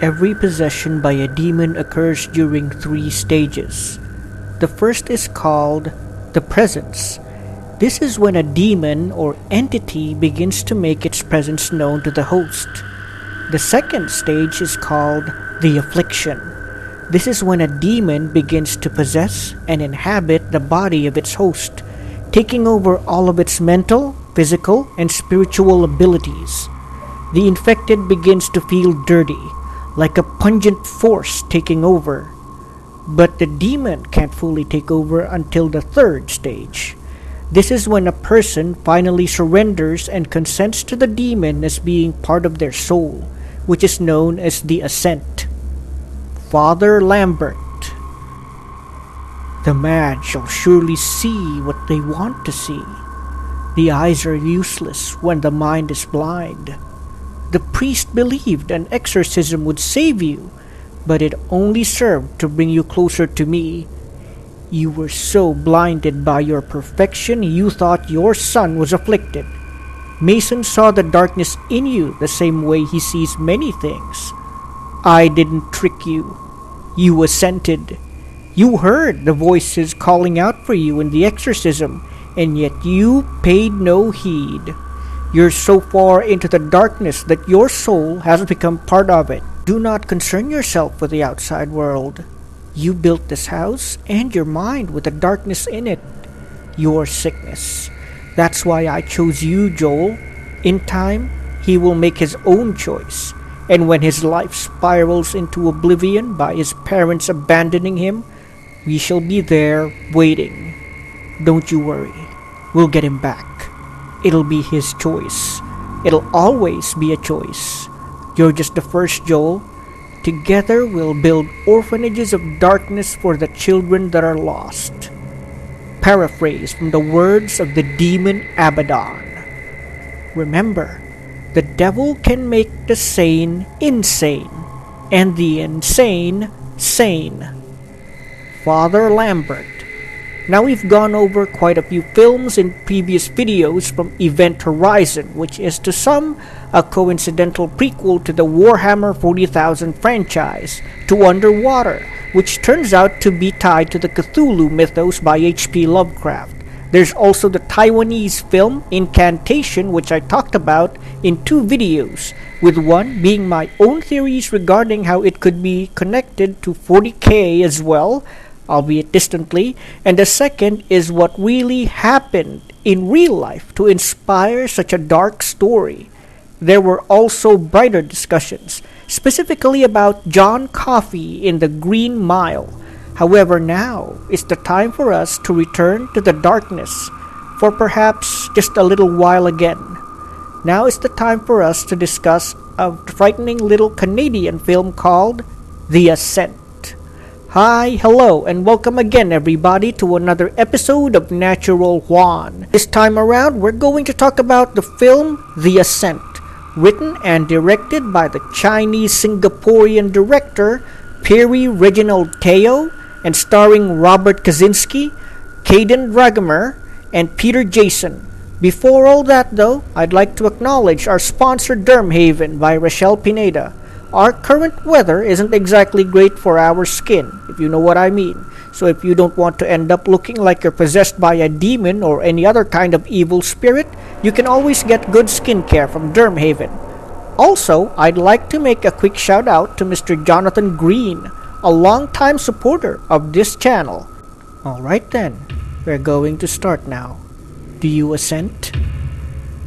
every possession by a demon occurs during 3 stages. The first is called the presence. This is when a demon or entity begins to make its presence known to the host. The second stage is called the affliction. This is when a demon begins to possess and inhabit the body of its host, taking over all of its mental, physical, and spiritual abilities. The infected begins to feel dirty, like a pungent force taking over. But the demon can't fully take over until the third stage. This is when a person finally surrenders and consents to the demon as being part of their soul, which is known as the Assent. Father Lambert. The mad shall surely see what they want to see. The eyes are useless when the mind is blind. The priest believed an exorcism would save you, but it only served to bring you closer to me. You were so blinded by your perfection you thought your son was afflicted. Mason saw the darkness in you the same way he sees many things. I didn't trick you. You assented. You heard the voices calling out for you in the exorcism, and yet you paid no heed. You're so far into the darkness that your soul has become part of it. Do not concern yourself with the outside world. You built this house and your mind with the darkness in it. Your sickness. That's why I chose you, Joel. In time, he will make his own choice. And when his life spirals into oblivion by his parents abandoning him, we shall be there waiting. Don't you worry. We'll get him back. It'll be his choice. It'll always be a choice. You're just the first, Joel. Together we'll build orphanages of darkness for the children that are lost. Paraphrase from the words of the demon Abaddon. Remember, the devil can make the sane insane, and the insane sane. Father Lambert. Now we've gone over quite a few films in previous videos from Event Horizon, which is to some a coincidental prequel to the Warhammer 40,000 franchise, to Underwater, which turns out to be tied to the Cthulhu mythos by H.P. Lovecraft. There's also the Taiwanese film Incantation, which I talked about in 2 videos, with one being my own theories regarding how it could be connected to 40K as well, albeit distantly, and the second is what really happened in real life to inspire such a dark story. There were also brighter discussions, specifically about John Coffey in The Green Mile. However, now is the time for us to return to the darkness for perhaps just a little while again. Now is the time for us to discuss a frightening little Canadian film called The Assent. Hi, hello, and welcome again everybody to another episode of Natural Juan. This time around, we're going to talk about the film The Assent, written and directed by the Chinese-Singaporean director Perry Reginald Teo, and starring Robert Kaczynski, Caden Dragamer, and Peter Jason. Before all that though, I'd like to acknowledge our sponsor Dermhaven by Rochelle Pineda. Our current weather isn't exactly great for our skin, if you know what I mean. So if you don't want to end up looking like you're possessed by a demon or any other kind of evil spirit, you can always get good skincare from Dermhaven. Also, I'd like to make a quick shout out to Mr. Jonathan Green, a longtime supporter of this channel. Alright then, we're going to start now. Do you assent?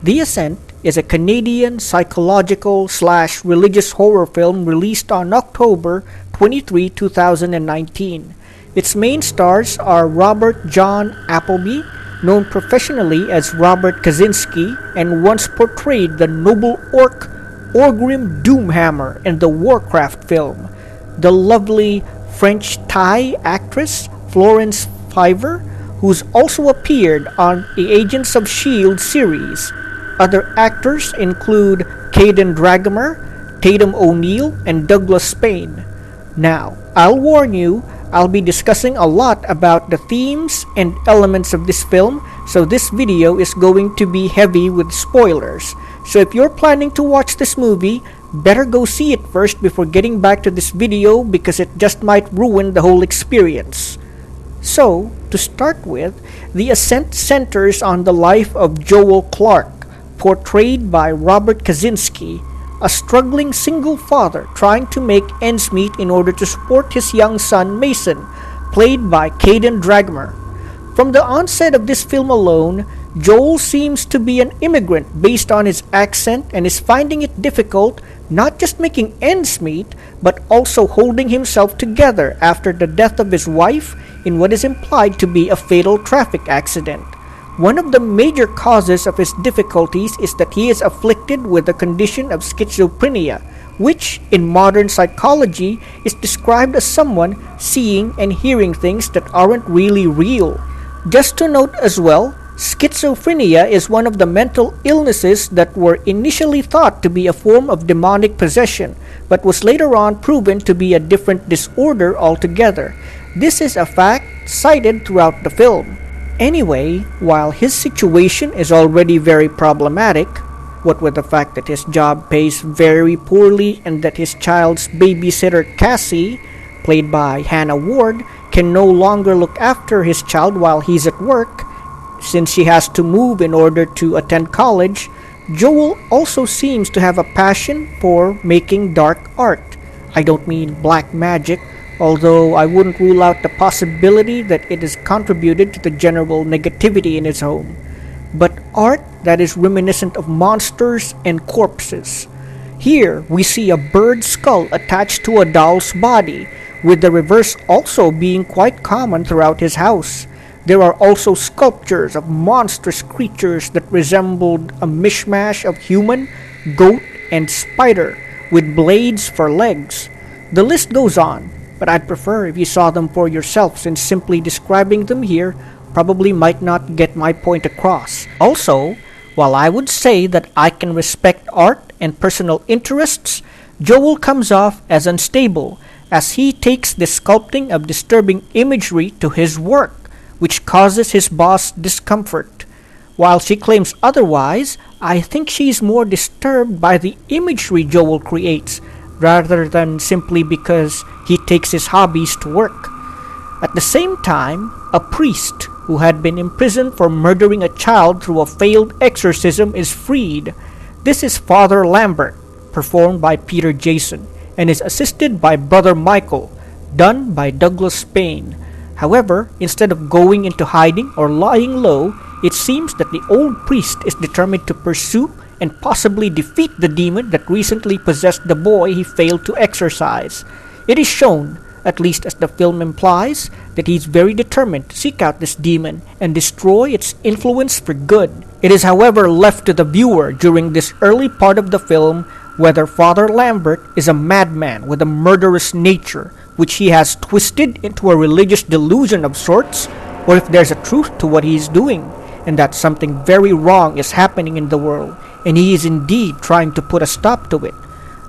The Assent is a Canadian psychological/religious horror film released on October 23, 2019. Its main stars are Robert John Appleby, known professionally as Robert Kaczynski, and once portrayed the noble orc Orgrim Doomhammer in the Warcraft film, the lovely French-Thai actress Florence Fiver, who's also appeared on the Agents of S.H.I.E.L.D. series. Other actors include Caden Dragamer, Tatum O'Neal, and Douglas Spain. Now, I'll warn you, I'll be discussing a lot about the themes and elements of this film, so this video is going to be heavy with spoilers. So if you're planning to watch this movie, better go see it first before getting back to this video because it just might ruin the whole experience. So, to start with, the Assent centers on the life of Joel Clark, portrayed by Robert Kaczynski, a struggling single father trying to make ends meet in order to support his young son Mason, played by Caden Dragmer. From the onset of this film alone, Joel seems to be an immigrant based on his accent and is finding it difficult not just making ends meet, but also holding himself together after the death of his wife in what is implied to be a fatal traffic accident. One of the major causes of his difficulties is that he is afflicted with the condition of schizophrenia, which in modern psychology is described as someone seeing and hearing things that aren't really real. Just to note as well, schizophrenia is one of the mental illnesses that were initially thought to be a form of demonic possession, but was later on proven to be a different disorder altogether. This is a fact cited throughout the film. Anyway, while his situation is already very problematic, what with the fact that his job pays very poorly and that his child's babysitter Cassie, played by Hannah Ward, can no longer look after his child while he's at work, since she has to move in order to attend college, Joel also seems to have a passion for making dark art. I don't mean black magic, although I wouldn't rule out the possibility that it has contributed to the general negativity in his home, but art that is reminiscent of monsters and corpses. Here we see a bird skull attached to a doll's body, with the reverse also being quite common throughout his house. There are also sculptures of monstrous creatures that resembled a mishmash of human, goat, and spider, with blades for legs. The list goes on, but I'd prefer if you saw them for yourself, since simply describing them here probably might not get my point across. Also, while I would say that I can respect art and personal interests, Joel comes off as unstable, as he takes the sculpting of disturbing imagery to his work, which causes his boss discomfort. While she claims otherwise, I think she's more disturbed by the imagery Joel creates, rather than simply because he takes his hobbies to work. At the same time, a priest who had been imprisoned for murdering a child through a failed exorcism is freed. This is Father Lambert, performed by Peter Jason, and is assisted by Brother Michael, done by Douglas Spain. However, instead of going into hiding or lying low, it seems that the old priest is determined to pursue and possibly defeat the demon that recently possessed the boy he failed to exorcise. It is shown, at least as the film implies, that he is very determined to seek out this demon and destroy its influence for good. It is however left to the viewer during this early part of the film whether Father Lambert is a madman with a murderous nature, which he has twisted into a religious delusion of sorts, or if there's a truth to what he is doing, and that something very wrong is happening in the world, and he is indeed trying to put a stop to it.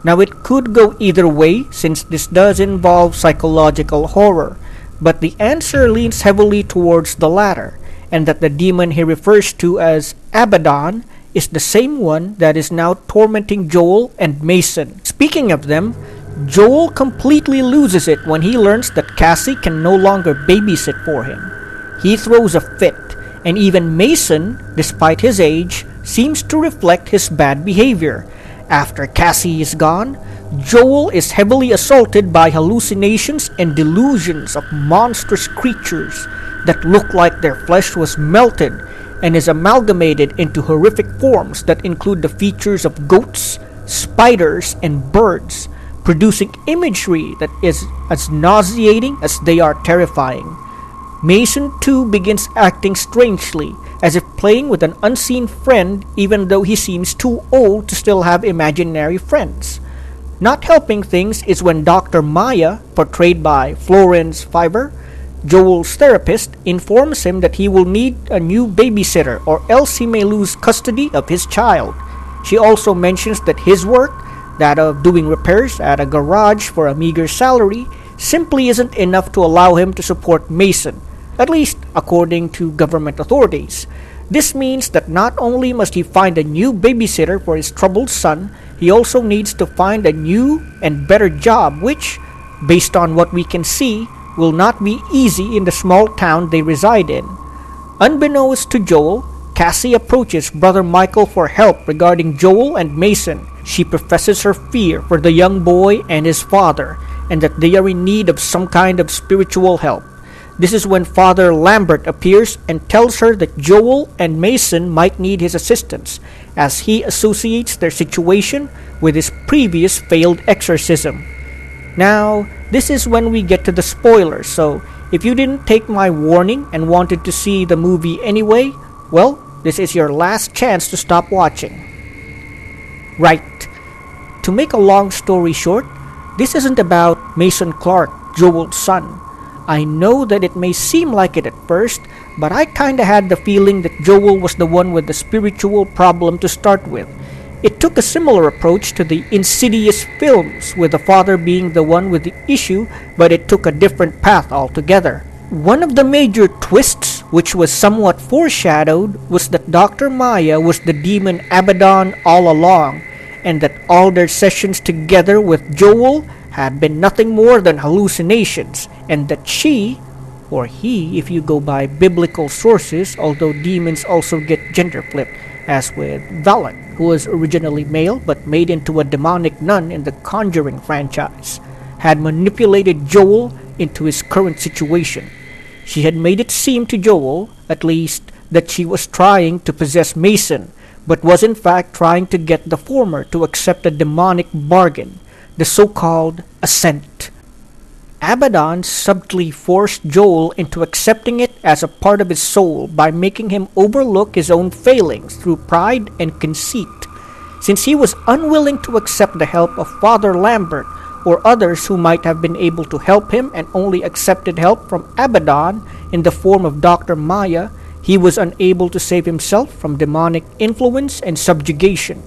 Now it could go either way, since this does involve psychological horror, but the answer leans heavily towards the latter, and that the demon he refers to as Abaddon is the same one that is now tormenting Joel and Mason. Speaking of them, Joel completely loses it when he learns that Cassie can no longer babysit for him. He throws a fit, and even Mason, despite his age, seems to reflect his bad behavior. After Cassie is gone, Joel is heavily assaulted by hallucinations and delusions of monstrous creatures that look like their flesh was melted and is amalgamated into horrific forms that include the features of goats, spiders, and birds, producing imagery that is as nauseating as they are terrifying. Mason too begins acting strangely, as if playing with an unseen friend even though he seems too old to still have imaginary friends. Not helping things is when Dr. Maya, portrayed by Florence Fiver, Joel's therapist, informs him that he will need a new babysitter or else he may lose custody of his child. She also mentions that his work, that of doing repairs at a garage for a meager salary, simply isn't enough to allow him to support Mason, at least according to government authorities. This means that not only must he find a new babysitter for his troubled son, he also needs to find a new and better job, which, based on what we can see, will not be easy in the small town they reside in. Unbeknownst to Joel, Cassie approaches Brother Michael for help regarding Joel and Mason. She professes her fear for the young boy and his father, and that they are in need of some kind of spiritual help. This is when Father Lambert appears and tells her that Joel and Mason might need his assistance, as he associates their situation with his previous failed exorcism. Now, this is when we get to the spoilers, so if you didn't take my warning and wanted to see the movie anyway, well, this is your last chance to stop watching. Right. To make a long story short, this isn't about Mason Clark, Joel's son. I know that it may seem like it at first, but I kinda had the feeling that Joel was the one with the spiritual problem to start with. It took a similar approach to the Insidious films, with the father being the one with the issue, but it took a different path altogether. One of the major twists, which was somewhat foreshadowed, was that Dr. Maya was the demon Abaddon all along, and that all their sessions together with Joel had been nothing more than hallucinations, and that she, or he if you go by biblical sources, although demons also get gender flipped, as with Valak, who was originally male but made into a demonic nun in the Conjuring franchise, had manipulated Joel into his current situation. She had made it seem to Joel, at least, that she was trying to possess Mason, but was in fact trying to get the former to accept a demonic bargain, the so-called Assent. Abaddon subtly forced Joel into accepting it as a part of his soul by making him overlook his own failings through pride and conceit. Since he was unwilling to accept the help of Father Lambert or others who might have been able to help him and only accepted help from Abaddon in the form of Dr. Maya, he was unable to save himself from demonic influence and subjugation.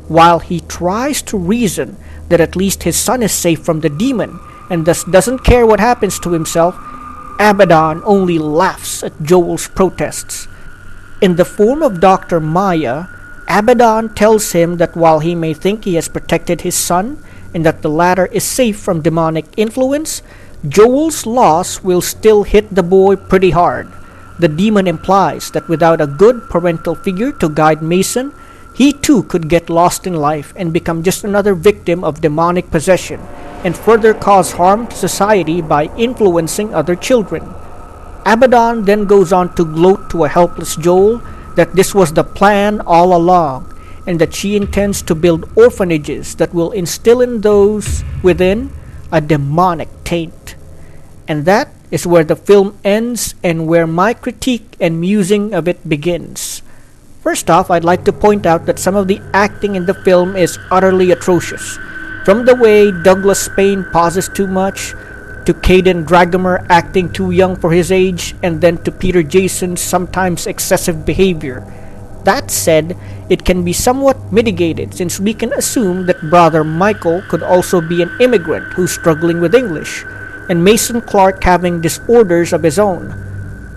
While he tries to reason that at least his son is safe from the demon, and thus doesn't care what happens to himself, Abaddon only laughs at Joel's protests. In the form of Dr. Maya, Abaddon tells him that while he may think he has protected his son, and that the latter is safe from demonic influence, Joel's loss will still hit the boy pretty hard. The demon implies that without a good parental figure to guide Mason, he too could get lost in life and become just another victim of demonic possession, and further cause harm to society by influencing other children. Abaddon then goes on to gloat to a helpless Joel that this was the plan all along, and that she intends to build orphanages that will instill in those within a demonic taint. And that is where the film ends and where my critique and musing of it begins. First off, I'd like to point out that some of the acting in the film is utterly atrocious. From the way Douglas Spain pauses too much, to Caden Dragomer acting too young for his age, and then to Peter Jason's sometimes excessive behavior. That said, it can be somewhat mitigated since we can assume that Brother Michael could also be an immigrant who's struggling with English, and Mason Clark having disorders of his own.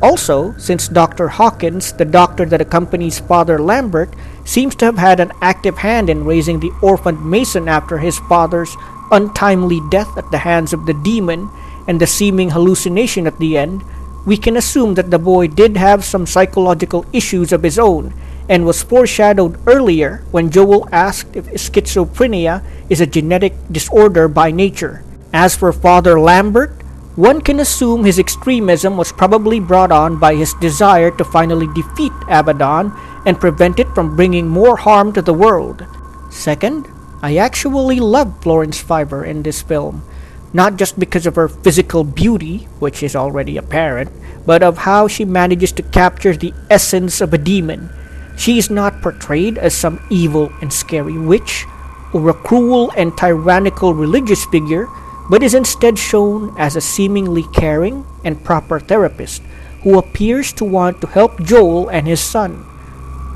Also, since Dr. Hawkins, the doctor that accompanies Father Lambert, seems to have had an active hand in raising the orphaned Mason after his father's untimely death at the hands of the demon and the seeming hallucination at the end, we can assume that the boy did have some psychological issues of his own, and was foreshadowed earlier when Joel asked if schizophrenia is a genetic disorder by nature. As for Father Lambert, one can assume his extremism was probably brought on by his desire to finally defeat Abaddon and prevent it from bringing more harm to the world. Second, I actually love Florence Fiver in this film, not just because of her physical beauty, which is already apparent, but of how she manages to capture the essence of a demon. She is not portrayed as some evil and scary witch, or a cruel and tyrannical religious figure, but is instead shown as a seemingly caring and proper therapist who appears to want to help Joel and his son.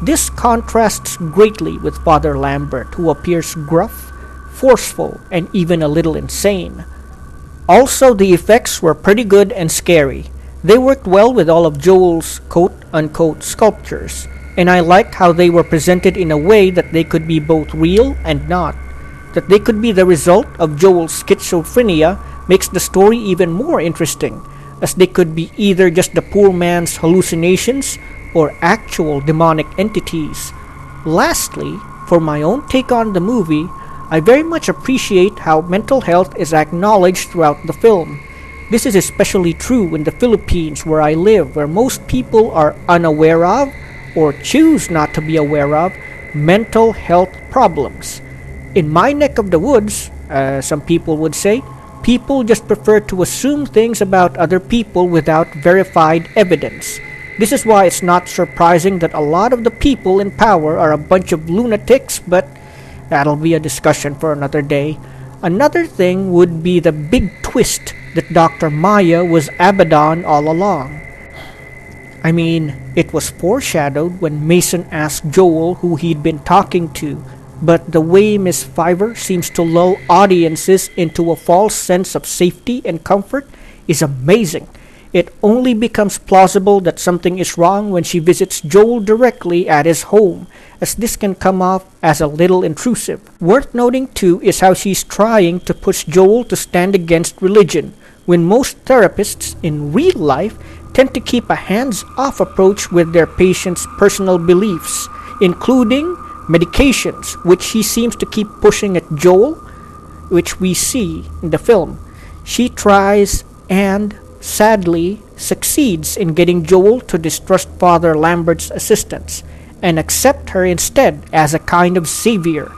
This contrasts greatly with Father Lambert, who appears gruff, forceful, and even a little insane. Also, the effects were pretty good and scary. They worked well with all of Joel's quote-unquote sculptures, and I liked how they were presented in a way that they could be both real and not. That they could be the result of Joel's schizophrenia makes the story even more interesting, as they could be either just the poor man's hallucinations or actual demonic entities. Lastly, for my own take on the movie, I very much appreciate how mental health is acknowledged throughout the film. This is especially true in the Philippines where I live, where most people are unaware of, or choose not to be aware of, mental health problems. In my neck of the woods, some people would say, people just prefer to assume things about other people without verified evidence. This is why it's not surprising that a lot of the people in power are a bunch of lunatics, but that'll be a discussion for another day. Another thing would be the big twist that Dr. Maya was Abaddon all along. I mean, it was foreshadowed when Mason asked Joel who he'd been talking to, but the way Miss Fiver seems to lull audiences into a false sense of safety and comfort is amazing. It only becomes plausible that something is wrong when she visits Joel directly at his home, as this can come off as a little intrusive. Worth noting too is how she's trying to push Joel to stand against religion, when most therapists in real life tend to keep a hands-off approach with their patients' personal beliefs, including medications, which she seems to keep pushing at Joel, which we see in the film. She tries and, sadly, succeeds in getting Joel to distrust Father Lambert's assistance and accept her instead as a kind of savior.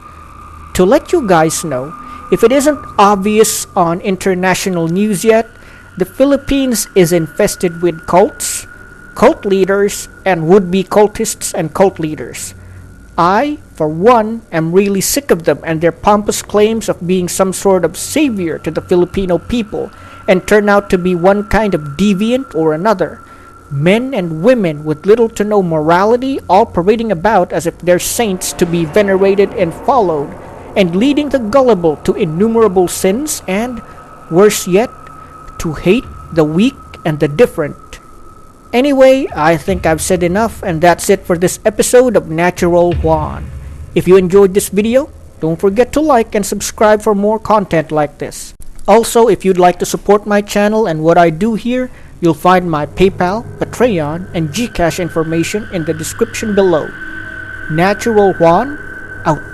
To let you guys know, if it isn't obvious on international news yet, the Philippines is infested with cults, cult leaders, and would-be cultists and cult leaders. I, for one, am really sick of them and their pompous claims of being some sort of savior to the Filipino people and turn out to be one kind of deviant or another. Men and women with little to no morality all parading about as if they're saints to be venerated and followed, and leading the gullible to innumerable sins and, worse yet, to hate the weak and the different. Anyway, I think I've said enough, and that's it for this episode of Natural Juan. If you enjoyed this video, don't forget to like and subscribe for more content like this. Also, if you'd like to support my channel and what I do here, you'll find my PayPal, Patreon, and Gcash information in the description below. Natural Juan, out.